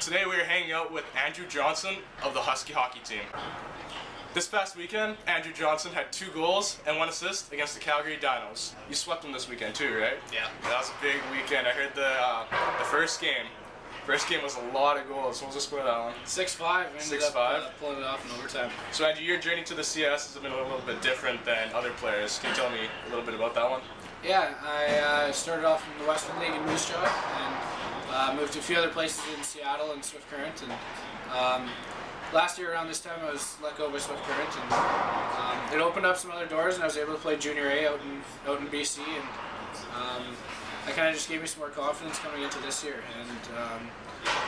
Today we are hanging out with Andrew Johnson of the Huskie hockey team. This past weekend, Andrew Johnson had 2 goals and 1 assist against the Calgary Dinos. You swept them this weekend too, right? Yeah. That was a big weekend. I heard the first game. First game was a lot of goals. What was the score of that one? 6-5. Ended up pulling it off in overtime. So Andrew, your journey to the CS has been a little bit different than other players. Can you tell me a little bit about that one? Yeah, I started off in the Western League in Moose Jaw and moved to a few other places in Seattle and Swift Current. And last year around this time I was let go by Swift Current, and it opened up some other doors, and I was able to play Junior A out in BC, and that kind of just gave me some more confidence coming into this year, and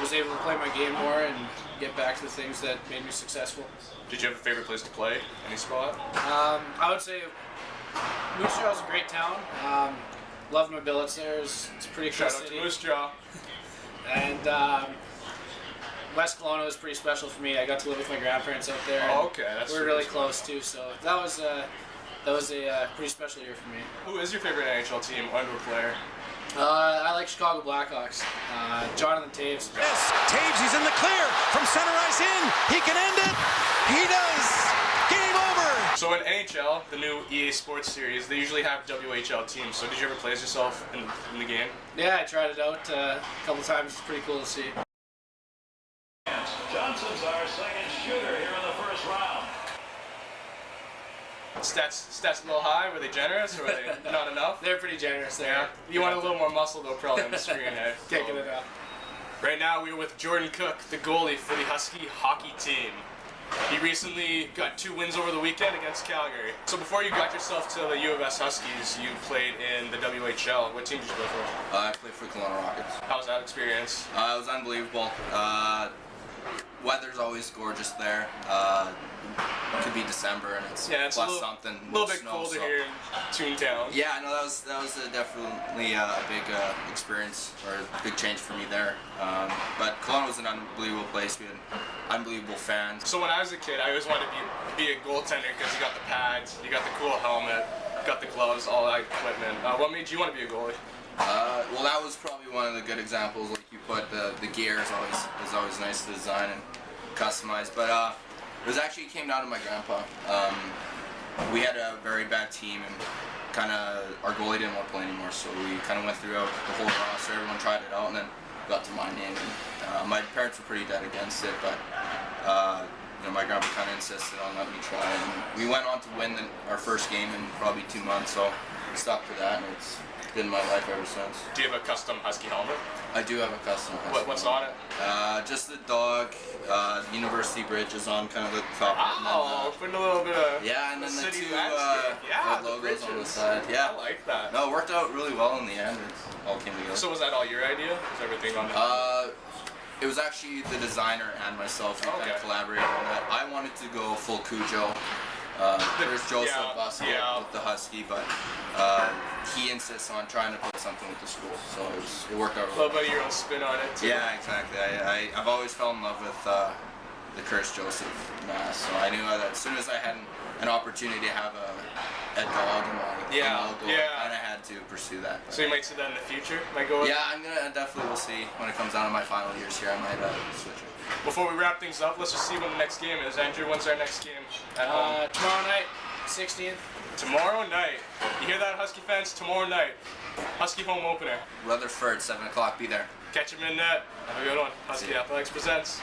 was able to play my game more and get back to the things that made me successful. Did you have a favorite place to play? Any spot? I would say Moose Jaw is a great town. Loved my billets there. It's a pretty cool Shout out city. to Moose Jaw. And West Kelowna was pretty special for me. I got to live with my grandparents out there. Oh, okay, that's we're really close too, so that was a pretty special year for me. Who is your favorite NHL team under player? I like Chicago Blackhawks. Jonathan Taves. Yes, Taves, he's in the clear from center ice in. He can end it. He does. Game over. So in NHL, the new EA Sports series, they usually have WHL teams. So did you ever play as yourself in the game? Yeah, I tried it out a couple times. It's pretty cool to see. Johnson's our second shooter here in the first round. Stats a little high? Were they generous or were they not enough? They're pretty generous there. Yeah. You want a little more muscle though, probably on the screen head. Can't get it up. Right now we're with Jordon Cooke, the goalie for the Huskie hockey team. He recently got 2 wins over the weekend against Calgary. So before you got yourself to the U of S Huskies, you played in the WHL. What team did you play for? I played for Kelowna Rockets. How was that experience? It was unbelievable. Weather's always gorgeous there. It could be December and it's plus something. A little bit colder here in Toontown. Yeah, no, that was definitely a big experience or a big change for me there. But Kelowna was an unbelievable place. We had unbelievable fans. So when I was a kid, I always wanted to be a goaltender because you got the pads, you got the cool helmet, you got the gloves, all that equipment. What made you want to be a goalie? Well, that was probably one of the good examples. Like you put the gear is always nice to design and customize. But it came down to my grandpa. We had a very bad team, and our goalie didn't want to play anymore. So we kind of went throughout the whole roster. Everyone tried it out, and then got to my name. And my parents were pretty dead against it, but my grandpa kind of insisted on letting me try. And we went on to win our first game in probably 2 months. So I stuck to that, and it's been my life ever since. Do you have a custom Huskie helmet? I do have a custom Huskie. What's on it? Just the dog, University Bridge is on kind of the top. Oh, putting a little bit of and then the 2 logos on the side. Yeah, I like that. No, it worked out really well in the end. It all came together. So was that all your idea? Was everything on the It was actually the designer and myself who kind of collaborated on that. I wanted to go full Cujo. There's Joseph with the Huskie, but he insists on trying to put something with the school, so it worked out really well. A little bit of your own spin on it too. Yeah, exactly. I've always fell in love with the Curse Joseph mask, so I knew that as soon as I had an opportunity to have a dog in my logo, I kind of had to pursue that. So you might see that in the future? Might go. Yeah, we'll see when it comes down to my final years here. I might switch it. Before we wrap things up, let's just see when the next game is. Andrew, when's our next game at home? Tomorrow night, 16th. Tomorrow night. You hear that, Huskie fans? Tomorrow night. Huskie Homeopener. Rutherford, 7 o'clock, be there. Catch him in net. Have a good one. Huskie Athletics Presents.